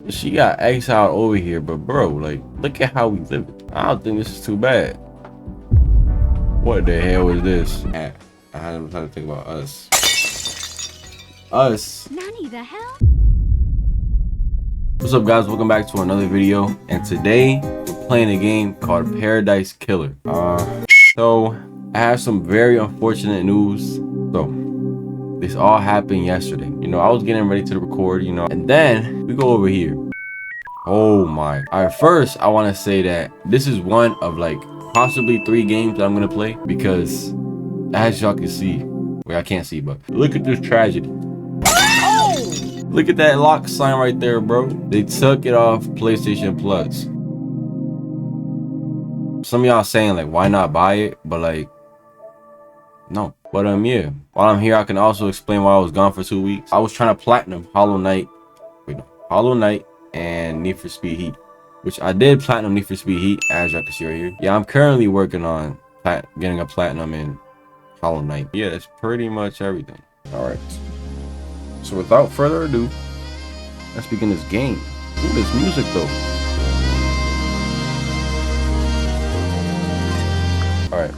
She got exiled over here, but bro, like, look at how we live. I don't think this is too bad. What the hell is this? Yeah, I'm trying to think about us. Nanny, the hell? What's up, guys? Welcome back to another video, and today we're playing a game called Paradise Killer. So I have some very unfortunate news. So this all happened yesterday. I was getting ready to record, and then we go over here. Oh my. All right, first I want to say that this is one of like possibly 3 games that I'm gonna play, because as y'all can see, well, I can't see, but look at this tragedy. Look at that lock sign right there, bro. They took it off PlayStation Plus. Some of y'all saying like, why not buy it? But like, no. But yeah, while I'm here, I can also explain why I was gone for 2 weeks. I was trying to platinum Hollow Knight and Need for Speed Heat, which I did platinum Need for Speed Heat, as y'all can see right here. Yeah, I'm currently working on getting a platinum in Hollow Knight. Yeah, that's pretty much everything. All right. So without further ado, let's begin this game. Ooh, this music though. All right.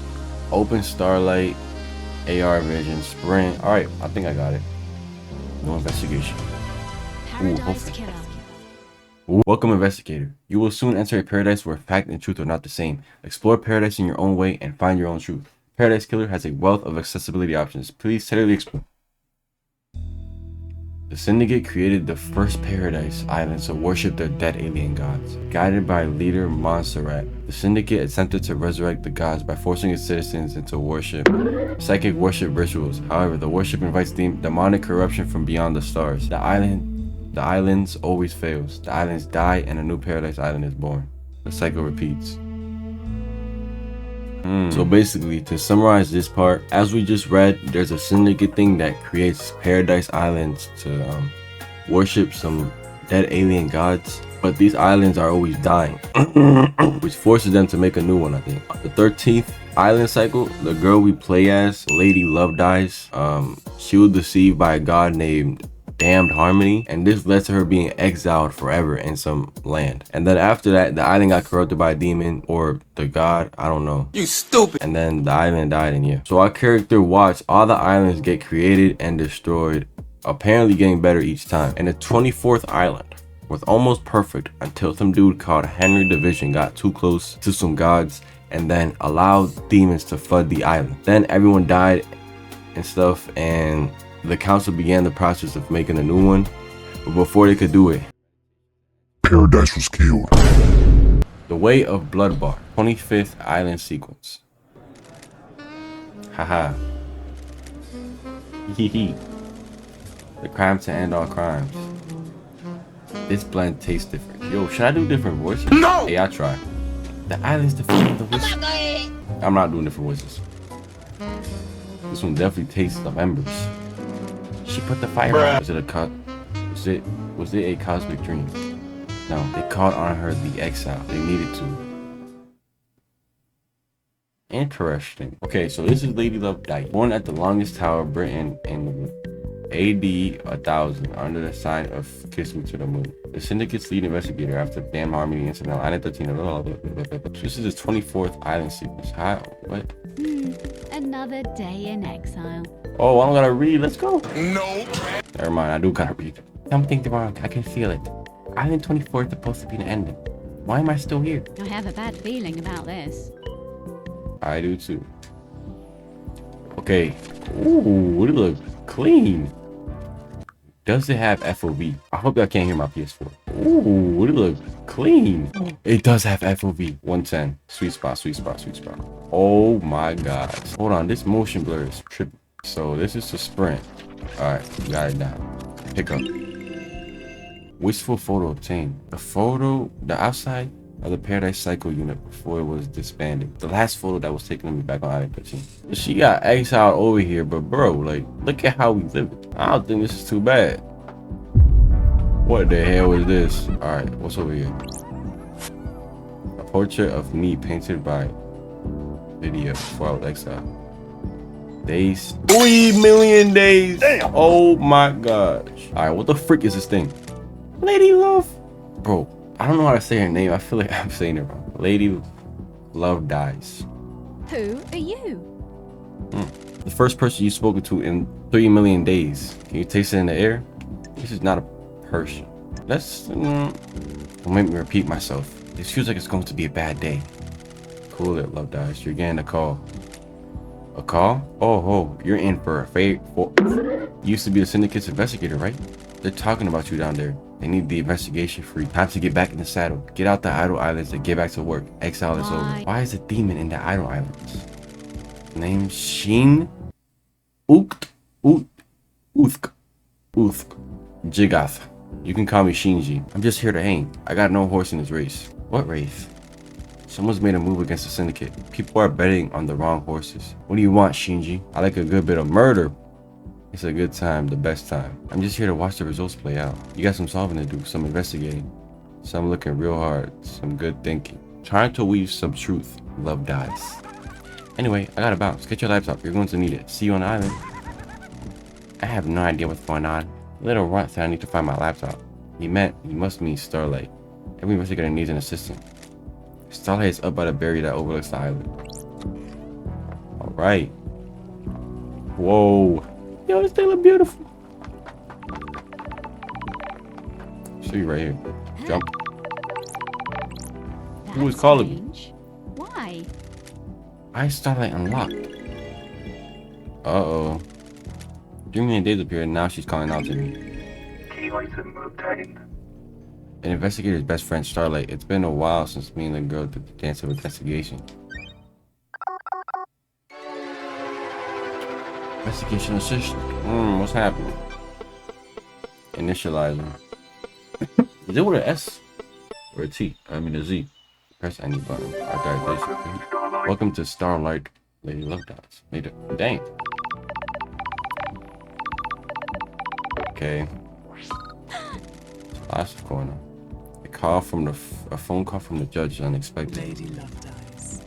Open Starlight, AR Vision, Sprint. All right, I think I got it. No investigation. Paradise Killer. Ooh, welcome, investigator. You will soon enter a paradise where fact and truth are not the same. Explore paradise in your own way and find your own truth. Paradise Killer has a wealth of accessibility options. Please steadily explore. The Syndicate created the first paradise island to worship their dead alien gods. Guided by leader Montserrat, the Syndicate attempted to resurrect the gods by forcing its citizens into psychic worship rituals. However, the worship invites demonic corruption from beyond the stars. The islands always fails. The islands die and a new paradise island is born. The cycle repeats. So basically, to summarize this part, as we just read, there's a Syndicate thing that creates paradise islands to worship some dead alien gods, but these islands are always dying, which forces them to make a new one. I think the 13th island cycle, the girl we play as, Lady Love, dies. She was deceived by a god named Damned Harmony, and this led to her being exiled forever in some land. And then after that, the island got corrupted by a demon or the god, I don't know. You stupid. And then the island died, and yeah. So our character watched all the islands get created and destroyed, apparently getting better each time. And the 24th island was almost perfect until some dude called Henry Division got too close to some gods and then allowed demons to flood the island. Then everyone died and stuff, and the council began the process of making a new one, but before they could do it, Paradise was killed. The Way of Blood Bar, 25th island sequence. Haha. Hehe. The crime to end all crimes. This blend tastes different. Yo, should I do different voices? No! Hey, I try. The islands defeated the witch. I'm not doing different voices. This one definitely tastes of embers. She put the fire out. Was it a cosmic dream? No, they called on her the exile. They needed to. Interesting. Okay, so this is Lady Love Dyke, born at the longest tower of Britain in AD 1000 under the sign of Kiss Me to the Moon. The Syndicate's lead investigator after the Damned Harmony incident on Island 13. This is the 24th island sequence. How? What? Another day in exile. Oh, I don't gotta read. Let's go. No. Never mind, I do gotta read. Something's wrong. I can feel it. Island 24 is supposed to be the ending. Why am I still here? I have a bad feeling about this. I do too. Okay. Ooh, it looks clean. Does it have FOV? I hope y'all can't hear my PS4. Ooh, it looks clean. It does have FOV. 110. Sweet spot, sweet spot, sweet spot. Oh my god. Hold on, this motion blur is tripping. So this is a sprint. Alright, got it down. Pick up. Wistful photo obtained. The outside of the Paradise Cycle unit before it was disbanded. The last photo that was taken of me back on Island 13. She got exiled over here, but bro, like, look at how we live. I don't think this is too bad. What the hell is this? Alright, what's over here? A portrait of me painted by Lydia before I was exiled. Days. 3 million days. Damn. Oh my gosh. All right, what the frick is this thing? Lady Love. Bro, I don't know how to say her name. I feel like I'm saying it wrong. Lady Love Dies. Who are you? The first person you've spoken to in 3 million days. Can you taste it in the air? This is not a person. Don't make me repeat myself. This feels like it's going to be a bad day. Cool it, Love Dies. You're getting a call. A call? Oh, you're in for a favor. You used to be the Syndicate's investigator, right? They're talking about you down there. They need the investigation free. Time to get back in the saddle. Get out the Idle Islands and get back to work. Exile is over. Why is a demon in the Idle Islands? Name Sheen Uthk Jigath. You can call me Shinji. I'm just here to hang. I got no horse in this race. What race? Someone's made a move against the Syndicate. People are betting on the wrong horses. What do you want, Shinji? I like a good bit of murder. It's a good time, the best time. I'm just here to watch the results play out. You got some solving to do, some investigating. Some looking real hard, some good thinking. Trying to weave some truth. Love Dies. Anyway, I gotta bounce. Get your laptop. You're going to need it. See you on the island. I have no idea what's going on. Little runt said I need to find my laptop. He must mean Starlight. Every investigator needs an assistant. Starlight is up by the berry that overlooks the island. Alright. Whoa. Yo, this thing look beautiful. See you right here. Jump. Who is calling me? Why? I Starlight unlocked. Uh-oh. 3 million days appeared and now she's calling out to me. Key item obtained. An investigator's best friend, Starlight. It's been a while since me and the girl did the dance of investigation. Investigation assist. What's happening? Initializer. Is it with an S or a T? I mean a Z. Press any button. Authorization. Welcome to Starlight Lady Love Dots. Made it. Dang. Okay. Lots of going on. A phone call from the judge is unexpected. Lady Love Dies.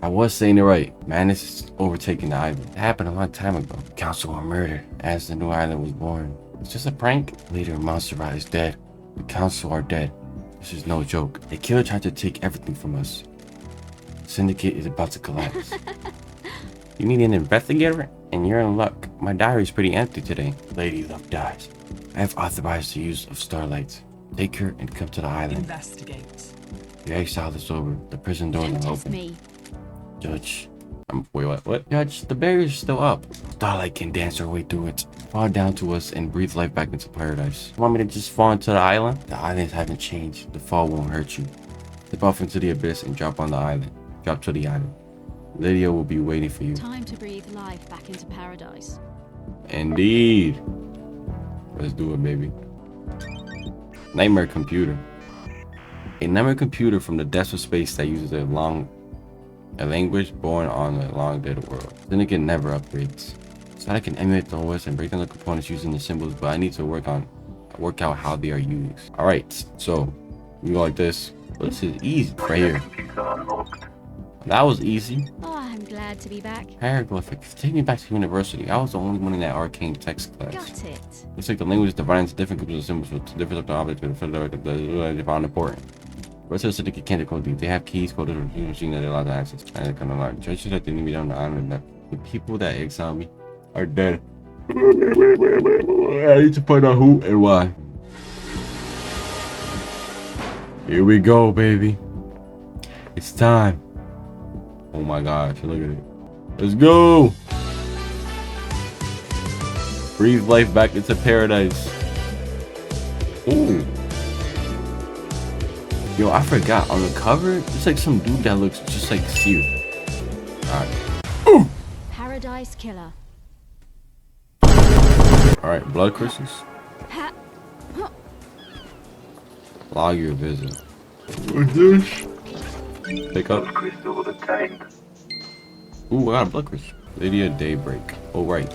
I was saying it right. Madness is overtaking the island. It happened a long time ago. Council were murdered as the new island was born. It's just a prank. Leader Monsterrat is dead. The council are dead. This is no joke. The killer tried to take everything from us. The Syndicate is about to collapse. You need an investigator? And you're in luck. My diary is pretty empty today. Lady Love Dies. I have authorized the use of Starlight. Take her and come to the island. Investigate. Your exile is over. The prison doors Don't are test open. me. Judge. Wait, what? Judge, the barrier's still up. Starlight can dance her way through it. Fall down to us and breathe life back into paradise. You want me to just fall into the island? The islands haven't changed. The fall won't hurt you. Step off into the abyss and drop on the island. Drop to the island. Lydia will be waiting for you. Time to breathe life back into paradise. Indeed. Let's do it, baby. Nightmare computer. A nightmare computer from the depths of space that uses a language born on a long dead world. Syndicate never upgrades. So I can emulate the OS and break down the components using the symbols, but I need to work out how they are used. Alright, so we go like this. Well, this is easy right here. Computer unlocked. That was easy. Oh, I'm glad to be back. Hieroglyphics. Take me back to university. I was the only one in that arcane text class. Got it. It's like the language is divided into different groups of symbols with different of the objects they found important. The rest of the Syndicate can't decode these. They have keys coded on the machine that they allow to access. And they can unlock. Judges that didn't be on the island that the people that exiled me are dead. I need to find out who and why. Here we go, baby. It's time. Oh my gosh, look at it. Let's go. Breathe life back into paradise. Ooh. Yo, I forgot. On the cover, it's like some dude that looks just like Seer. Alright. Paradise killer. Alright, blood crystals. Ha. Huh. Log your visit. What's this? Pick up. Crystal obtained. Ooh, I got a blood crystal. Lydia Daybreak. Oh, right.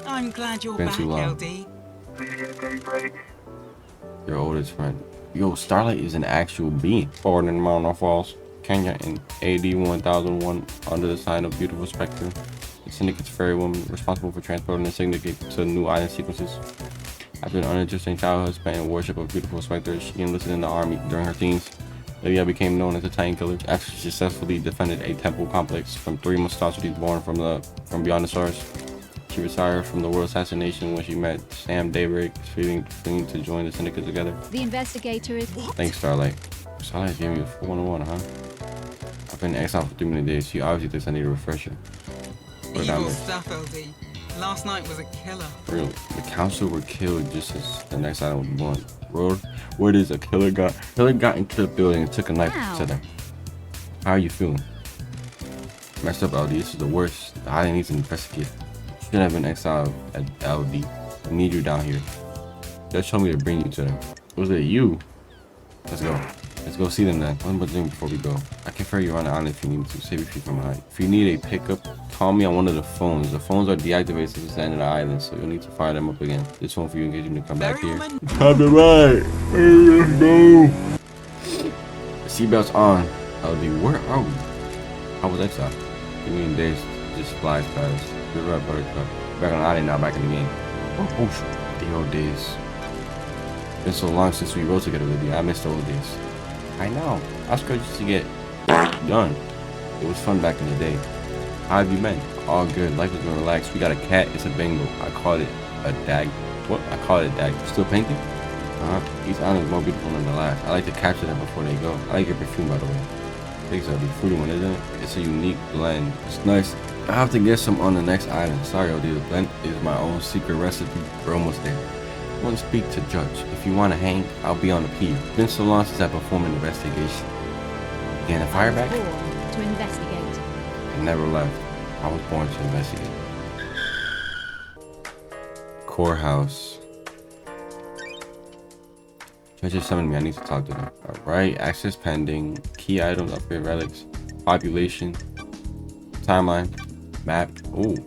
I'm glad you're Been back, too long. LD. Lydia Daybreak. Your oldest friend. Yo, Starlight is an actual being. Born in Mountain Falls, Kenya in AD 1001 under the sign of Beautiful Spectre. The Syndicate's fairy woman responsible for transporting the Syndicate to new island sequences. After an uninteresting childhood spent in worship of beautiful specters, she enlisted in the army during her teens. Lydia became known as the Titan Killer after she successfully defended a temple complex from 3 monstrosities born from beyond the stars. She retired from the world assassination when she met Sam Daybreak, fleeing to join the syndicate together. The investigator is. Thanks, Starlight. Starlight gave me a 4-1, huh? I've been in exile for 3 days. She obviously thinks I need a refresher. What did I Evil miss? stuff, LD. Last night was a killer. Really? The council were killed just as the next item was born. Road, word is a killer got into the building and took a knife Ow. to them. How are you feeling? Messed up, LD. This is the worst. The island needs an investigator. Should have been exiled at LD. I need you down here. Just told me to bring you to them. Was it you? Let's go. Let's go see them then. One more thing before we go. I can ferry you around the island if you need me to. Save a few from behind. If you need a pickup, call me on one of the phones. The phones are deactivated since it's the end of the island, so you'll need to fire them up again. This one for you in case you need to come back here. Time to ride. Let's go. The seatbelt's on. LD, where are we? I was exiled. You mean days just flies past. You're right, Buttercup. Back on the island now, back in the game. Oh shit. The old days. Been so long since we rode together, Lydia. I miss the old days. I know. I was scared just to get done. It was fun back in the day. How have you been? All good. Life has been relaxed. We got a cat. It's a Bengal. I called it a dag. What? I call it a dag. Still painting? These islands are more beautiful than the last. I like to capture them before they go. I like your perfume, by the way. Thanks, LD. Fruity one, isn't it? It's a unique blend. It's nice. I have to get some on the next island. Sorry, LD. The blend is my own secret recipe. We're almost there. I want to speak to Judge. If you want to hang, I'll be on the pier. It's been so long since I performed an investigation. Getting a fire back? Born to investigate. I never left. I was born to investigate. Courthouse. Judge just summoned me. I need to talk to them. Alright. Access pending. Key items, upgrade relics. Population. Timeline. Map. Ooh.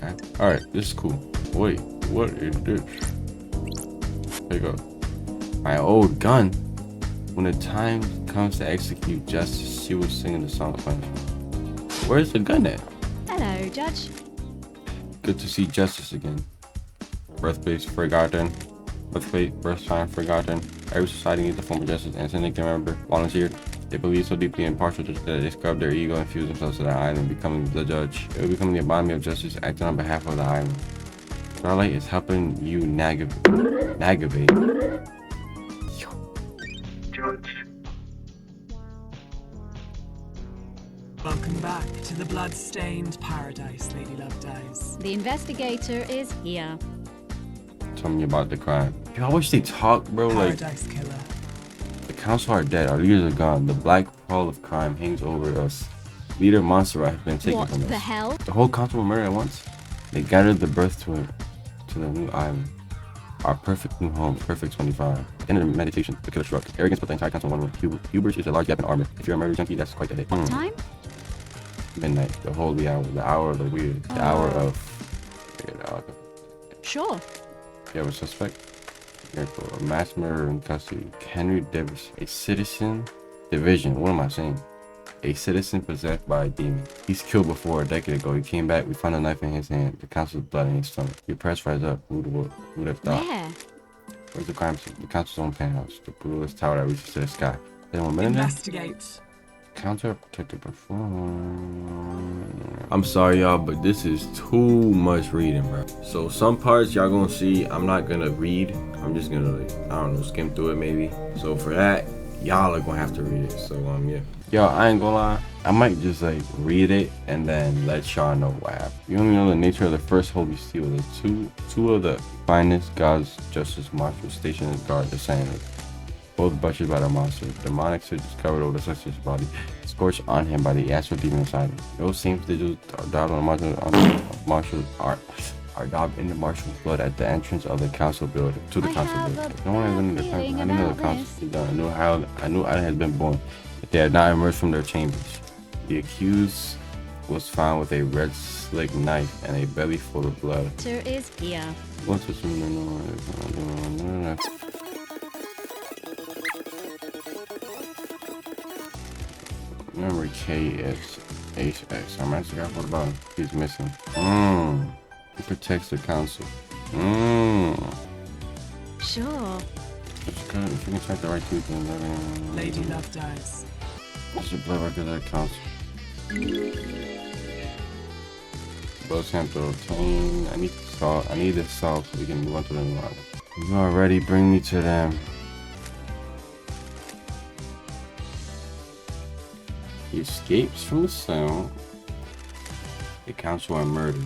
Map. Alright. This is cool. Wait. What is this? There you go. My old gun. When the time comes to execute justice, she was singing the song of punishment. Where's the gun at? Hello, Judge. Good to see justice again. Birthplace forgotten. Birth time forgotten. Every society needs a form of justice, and syndicate member volunteered. They believe so deeply in partial justice that they scrub their ego and fuse themselves to the island, becoming the judge. They will become the embodiment of justice, acting on behalf of the island. Starlight is helping you navigate. Judge. Welcome back to the blood-stained paradise, Lady Lovedays. The investigator is here. Tell me about the crime. Yo, I wish they talk, bro. Like, Paradise killer. the council are dead. Our leaders are gone. The black pall of crime hangs over us. Leader Montserrat has been taken What from us. the hell? The whole council were murdered at once. They gathered the birth to the new island. Our perfect new home, perfect 25. End of the meditation, the killer struck. Arrogance put the entire council in one room. Hubris is a large gap in armor. If you're a murder junkie, that's quite the hit. Time? Midnight, the holy hour, the hour of the weird, the hour of... Sure. You have a suspect? Here for a mass murder in custody. Henry Davis, a citizen division. What am I saying? A citizen possessed by a demon. He's killed before a decade ago. He came back. We found a knife in his hand. The council's blood in his stomach. Your press rise up. Who would have thought? Where? Where's the crime scene? The council's own penthouse. The brutalist tower that reaches to the sky. Anyone been in there? Investigate. Counter protected perform. I'm sorry y'all, but this is too much reading, bro. So some parts y'all gonna see I'm not gonna read. I'm just gonna, like, I don't know, skim through it maybe. So for that, y'all are gonna have to read it. So yeah. Y'all, I ain't gonna lie, I might just like read it and then let y'all know what happened. You only know the nature of the first holy seal. The two of the finest gods, justice marshals stationed as guard the sand. Both butchered by the monster. Demonic stitches covered over the suspect's body, scorched on him by the astral demon inside him. Those same stitches are daubed on the marshal are daubed in the marshal's blood at the entrance of the council building. To the I council have building. a No one has been in the bad council. I feeling didn't know the about council this. was done. I knew Adam had been born. If they had not emerged from their chambers. The accused was found with a red slick knife and a belly full of blood. Sir is here. Once it's Remember KSHX. Our master got what about him? He's missing. He protects the council. Sure. Just kind of, if you can check the right two things. Lady Love dies. What's your blood record that counts? Blood sample obtained. I need salt. I need this salt so we can move on to the new one. You already bring me to them. He escapes from the cell. The council are murdered.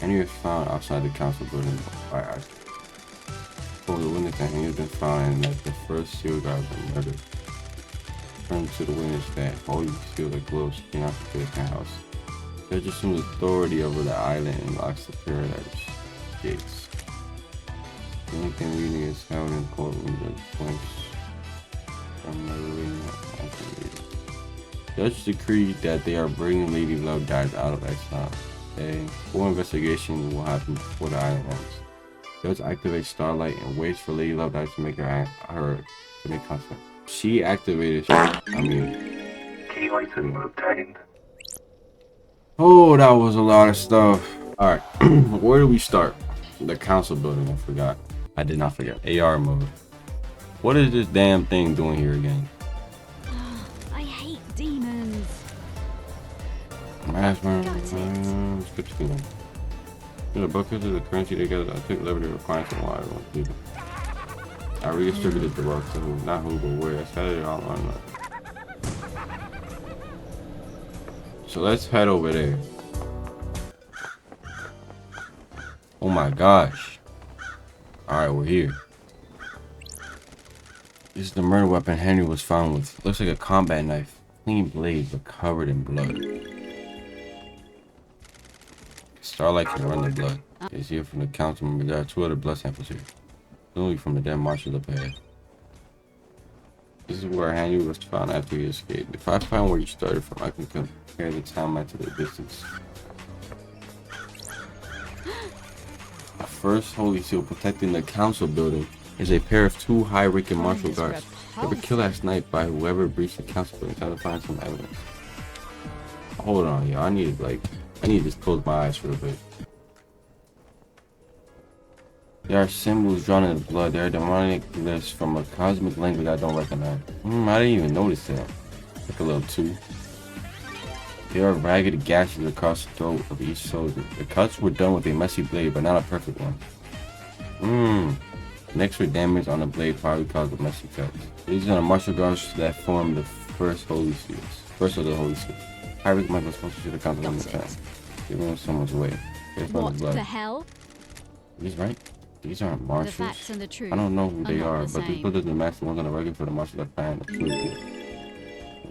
Henry was found outside the council building by Isaac. Over the witness that Henry has been found and that the first seal guard was murdered. Turn to the witness that holy seal that glows came out of the penthouse. Judge assumes authority over the island and locks the paradise gates. The only thing reading is held in courtroom that points from the arena. Judge decreed that they are bringing Lady Love dies out of exile. A full investigation will happen before the island ends. Judge activates Starlight and waits for Lady Love dies to make her to make contact. She activated. Key item obtained. Oh, that was a lot of stuff. All right, where do we start? The council building. I forgot. I did not forget. AR mode. What is this damn thing doing here again? I hate demons. Mass Got it. skip stealing. The buckets of the currency together. I took liberty to find some water. I redistributed the wealth to who, not who, but where. I scattered it all on. So let's head over there. Oh my gosh. Alright, we're here. This is the murder weapon Henry was found with. Looks like a combat knife. Clean blade, but covered in blood. Starlight can run the blood. It's here from the council member. There are 2 other blood samples here. Only from the dead marshal up ahead. This is where Henry was found after he escaped. If I find where you started from, I can compare the timeline to the distance. The first holy seal protecting the council building is a pair of 2 high-ranking martial guards. They were killed last night by whoever breached the council building, trying to find some evidence. Hold on, y'all. I need to just close my eyes for a bit. There are symbols drawn in the blood. There are demonic glyphs from a cosmic language I don't recognize. I didn't even notice that. Like a little 2. There are ragged gashes across the throat of each soldier. The cuts were done with a messy blade, but not a perfect one. The extra damage on the blade probably caused the messy cuts. These are the martial guards that form the first holy seals. First of the holy seals. High-rank Michael sponsors to the council on the past. Giving someone's way. What the hell? These right? These aren't The marshals. facts and the truth. I don't know who they not are, the but these same. brothers are the master ones on the record for the marshal that planned the truth.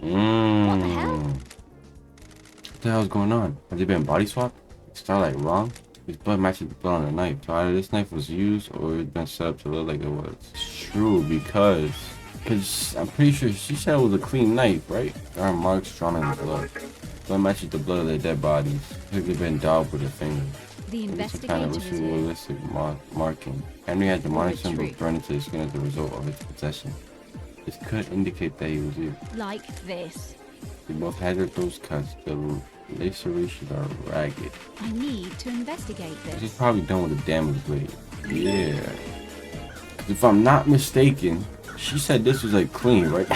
What the hell? What the hell's going on? Have they been body swapped? Starlight wrong? His blood matches the blood on the knife. So either this knife was used or it's been set up to look like it was. It's true because I'm pretty sure she said it was a clean knife, right? There are marks drawn in the blood. Blood matches the blood of their dead bodies. Could have been daubed with a finger. The Maybe some kind of investigator is here. ritualistic marking. Henry had demonic Retreat. symbols burned into his skin as a result of his possession. This could indicate that he was here. Like this. They both had their throats cuts. The lacerations are ragged. I need to investigate This is this. probably done with a damaged blade. Yeah. 'Cause if I'm not mistaken, she said this was like clean, right?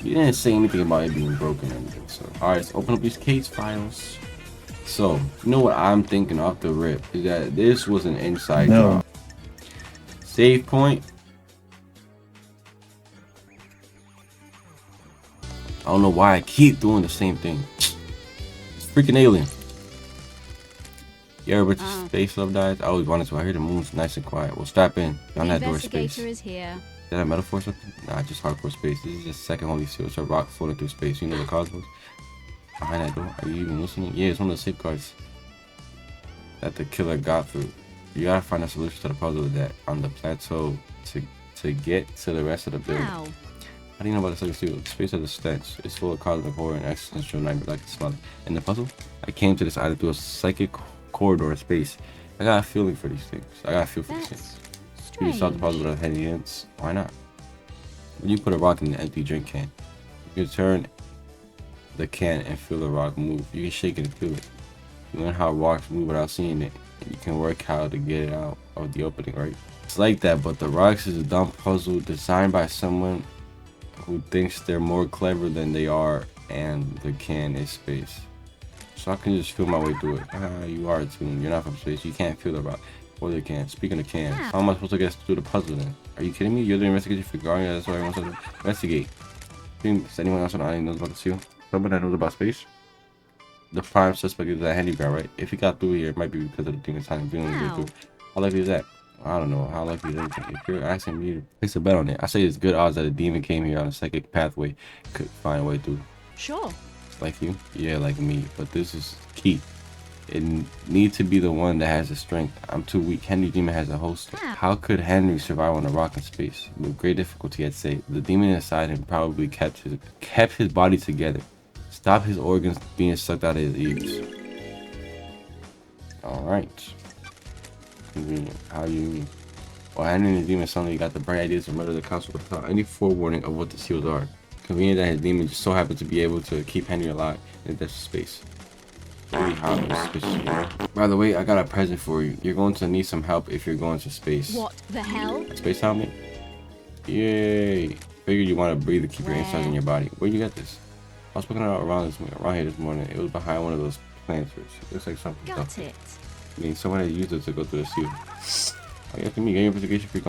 You didn't say anything about it being broken or anything. So, alright, let's open up these case files. So, you know what I'm thinking off the rip is that this was an inside job. Save point. I don't know why I keep doing the same thing. It's freaking alien. Yeah, but space love dies. I always wanted to. I hear the moon's nice and quiet. Well, strap in. On that door space. Investigator is here. Is that a metaphor or something? Nah, just hardcore space. This is just second holy seal. It's a rock floating through space. You know the cosmos? Behind that door. Are you even listening? Yeah, it's one of the safeguards that the killer got through. You gotta find a solution to the puzzle that on the plateau to get to the rest of the building. How? How do you know about the second seal? The space of the stench. It's full of cosmic horror and existential nightmare like the smell. In the puzzle, I came to this island through a psychic corridor of space. I got a feeling for these things. I got a feel for these things. That's You can strange. solve the puzzle without heavy hints. Why not? When you put a rock in an empty drink can, you can turn the can and feel the rock move. You can shake it and feel it. You learn how rocks move without seeing it. You can work how to get it out of the opening, right? It's like that, but the rocks is a dumb puzzle designed by someone who thinks they're more clever than they are, and the can is space. So I can just feel my way through it. You are too. You're not from space. You can't feel the rock or the can. Speaking of cans, how am I supposed to get through the puzzle then? Are you kidding me? You're the investigator for Guardian. That's why everyone's supposed to investigate. Does anyone else on the island knows about the seal? Someone that knows about space? The prime suspect is that handyman, right? If he got through here, it might be because of the thing that's time dealing with it. How likely is that? I don't know. How likely is anything? If you're asking me to place a bet on it, I say it's good odds that a demon came here on a psychic pathway could find a way through. Sure. Like you? Yeah, like me. But this is key. It needs to be the one that has the strength. I'm too weak. Henry Demon has a holster. How could Henry survive on a rock in space? With great difficulty, I'd say. The demon inside him probably kept his body together. Stop his organs being sucked out of his ears. Alright. Convenient. How do you mean? Well, Henry the demon suddenly got the bright ideas to murder the council without any forewarning of what the seals are. Convenient that his demon just so happened to be able to keep Henry alive in the depths of space. Really hot and suspicious. By the way, I got a present for you. You're going to need some help if you're going to space. What the hell? Space helmet? Yay! Figured you want to breathe to keep your insides in your body. Where'd you get this? I was looking around here this morning. It was behind one of those planters. It looks like something. Got it. I mean, someone had used it to go through the seal. Are you asking me? Get your investigation free.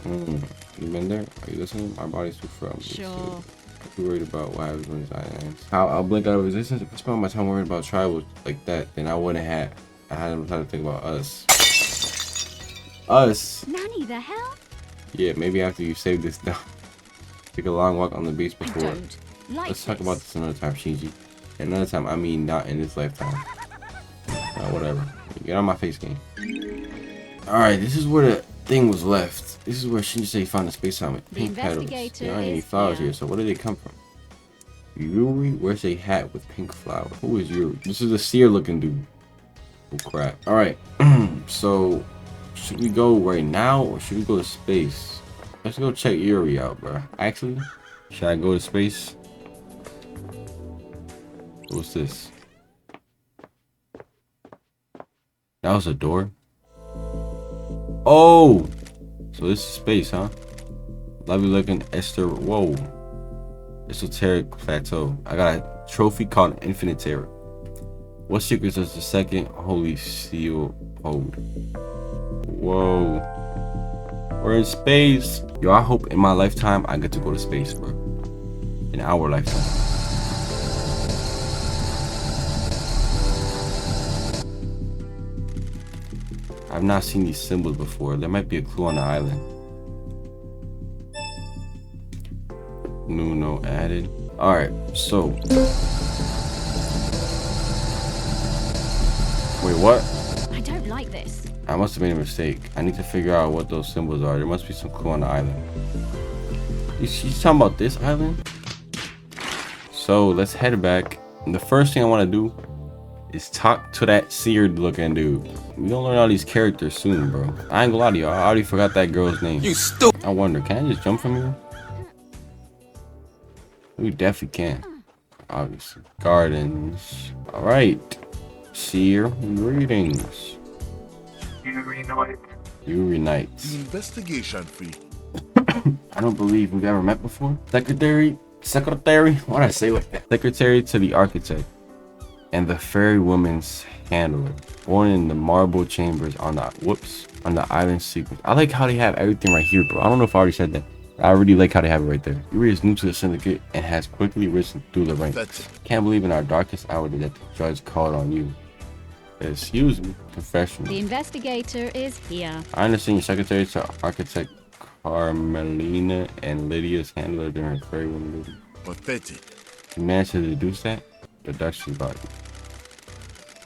You been there? Are you listening? My body's too firm. Sure. I'm too worried about what happens when his eye ends. I'll blink out of existence. If I spend my time worried about tribals like that, then I wouldn't have. I hadn't time to think about us. Us? Nanny, the hell? Yeah, maybe after you save this down. Take a long walk on the beach I before. don't like Let's talk about this another time, Shinji. Another time, I mean not in this lifetime. Whatever. Get on my face game. Alright, this is where the thing was left. This is where Shinji found the space helmet. Pink petals. There aren't any flowers here, so where do they come from? Yuri wears a hat with pink flowers. Who is Yuri? This is a seer looking dude. Oh crap. Alright, so should we go right now or should we go to space? Let's go check Yuri out, bro. Actually, should I go to space? What's this? That was a door. Oh, so this is space, huh? Lovely looking Esther. Whoa, esoteric plateau. I got a trophy called Infinite Terror. What secrets does the second holy seal hold? Whoa, we're in space. Yo, I hope in my lifetime I get to go to space, bro. In our lifetime. I've not seen these symbols before. There might be a clue on the island. New note added. Alright, so. Wait, what? I don't like this. I must have made a mistake. I need to figure out what those symbols are. There must be some clue on the island. She's talking about this island? So let's head back. And the first thing I want to do is talk to that seared looking dude. We gonna learn all these characters soon, bro. I ain't gonna lie to you. I already forgot that girl's name. You stupid. I wonder, can I just jump from here? We definitely can. Obviously. Gardens. Alright. Seer, greetings. Yuri Knight. Yuri Knights. Investigation fee. I don't believe we've ever met before. Secretary? Why did I say like that? Secretary to the architect and the fairy woman's handler, born in the marble chambers on the island sequence. I like how they have everything right here, bro. I don't know if I already said that. I really like how they have it right there. Yuri is new to the syndicate and has quickly risen through the ranks. Can't believe in our darkest hour that the judge called on you. Excuse me, professional. The investigator is here. I understand your secretary to architect Carmelina and Lydia's handler during her fairy woman meeting. Pathetic. You managed to deduce that? Deduction about you.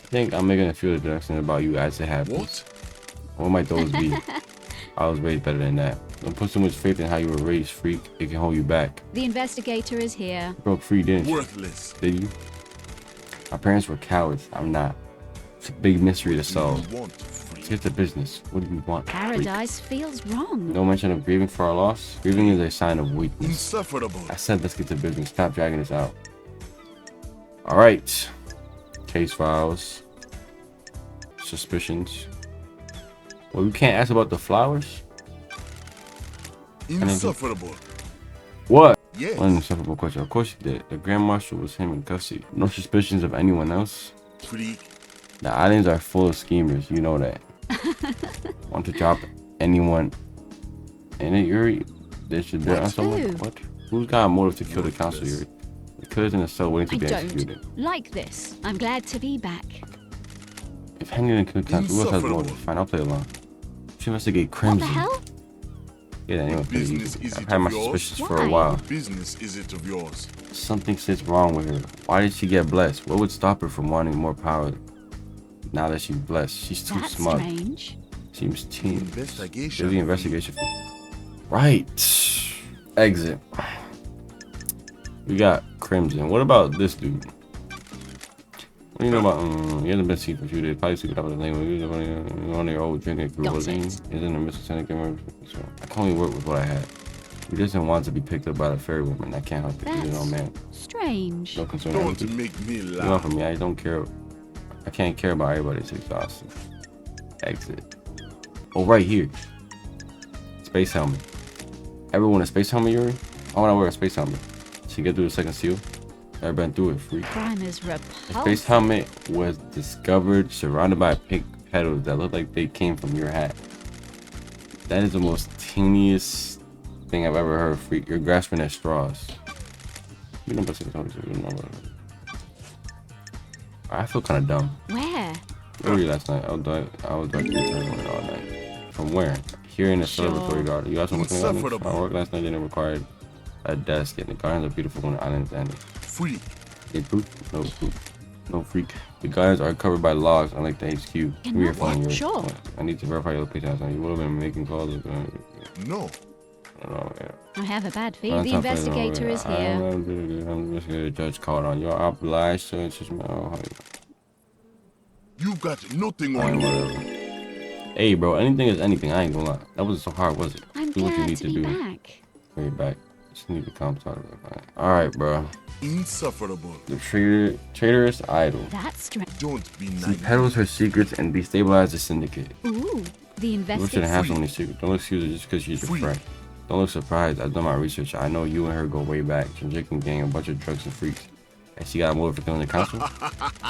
I think I'm making a few deductions about you as it happens. What might those be? I was raised better than that. Don't put so much faith in how you were raised, freak. It can hold you back. The investigator is here. You broke free, didn't you? Worthless. Did you? My parents were cowards. I'm not. It's a big mystery to solve. Let's get to business. What do you want? Paradise feels wrong. No mention of grieving for our loss. Grieving is a sign of weakness. Insufferable. I said let's get to business. Stop dragging this out. Alright. Case files. Suspicions. Well, you can't ask about the flowers? Insufferable. What? Yes. Unacceptable question. Of course you did. The Grand Marshal was him and Gussie. No suspicions of anyone else? Freak. The islands are full of schemers, you know that. Want to drop anyone in it, Yuri? They should be on someone? Who? What? Who's got a motive to kill the council, Yuri? The killer's in a cell waiting I to be don't executed. like this. I'm glad to be back. If Henry didn't kill the council, who else has motive? Fine, I'll play along. She investigate What the Crimson. hell? Yeah, anyone play Business easy. is I've it had my of yours? suspicions for a Why? while. Business is it of yours? Something sits wrong with her. Why did she get blessed? What would stop her from wanting more power? Now that she's blessed, she's too That's smug. strange. Seems teen. Investigation. Do the investigation. Right. Exit. We got Crimson. What about this dude? What do you know about? He hasn't been seen for a few days. Probably secret out of the name. He was on their old drinking through Got Rosine. it. He's in the midst of sending. I can only work with what I had. He doesn't want to be picked up by the fairy woman. I can't help it. He's an old man. Strange. No concern. Don't make me You know, laugh. for me, I don't care. I can't care about everybody. It's exhausting. Exit. Oh, right here. Space helmet. Everyone a space helmet, Yuri? I want to wear a space helmet. She get through the second seal. Never been through it, freak. Crime is The repulsive. space helmet was discovered surrounded by pink petals that look like they came from your hat. That is the most teeniest thing I've ever heard, freak. You're grasping at straws. You know, I feel kind of dumb. Where? Where were you last night? I was like all night. From where? Here in the Sure. celebratory garden. You got something else? Insufferable. I worked last night and it required a desk, and the gardens are beautiful when the islands ended. Freak. They poop? No poop. No freak. The gardens are covered by logs, unlike the HQ. You're Give me your not phone. Yuri. sure. I need to verify your location. You would have been making calls. No. I don't know. Yeah. I have a bad feeling. Well, The it's not fair, investigator is here. I'm just gonna judge called on. You're obliged to just You've got nothing Alright, on you. whatever. Hey, bro, anything is anything. I ain't gonna lie. That wasn't so hard, was it? I'm Do what you glad need to to be do. back. Bring it back. Just need to calm down. Alright, bro. Insufferable. The traitorous idol. That's strange. Don't be She naive. peddles her secrets and destabilizes the syndicate. Ooh, the You shouldn't investigator. have so many secrets. Don't excuse her just because she's your Free. friend. Don't look surprised. I've done my research. I know you and her go way back. Drinking gang, a bunch of drugs and freaks. And she got a motive for killing the council.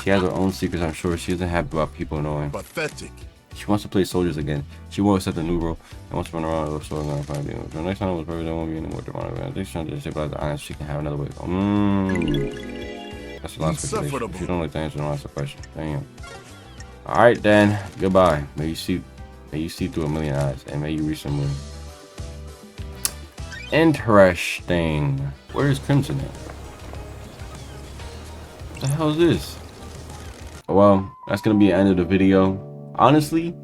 She has her own secrets, I'm sure. She isn't happy about people knowing. Pathetic. She wants to play soldiers again. She won't accept the new role and wants to run around with stores and find deals. The next time was probably there won't be any more drama. I think she's trying to stabilize the island. She can have another way. That's a lot of speculation. Insufferable. If you don't like the answer, don't ask the question. Damn. Alright then. Goodbye. May you see through a million eyes and may you reach the moon. Interesting. Where is Crimson at? What the hell is this? Well, that's gonna be the end of the video. Honestly,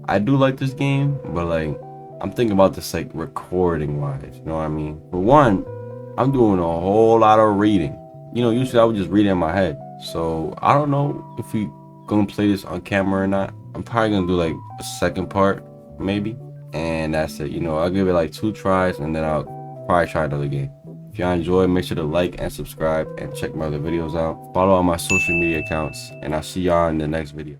I do like this game, but like I'm thinking about this like recording wise, you know what I mean? For one, I'm doing a whole lot of reading. You know, usually I would just read it in my head. So I don't know if we gonna play this on camera or not. I'm probably gonna do like a second part, maybe. And that's it. You know, I'll give it like 2 tries and then I'll probably try another game. If y'all enjoy, make sure to like and subscribe and check my other videos out. Follow all my social media accounts and I'll see y'all in the next video.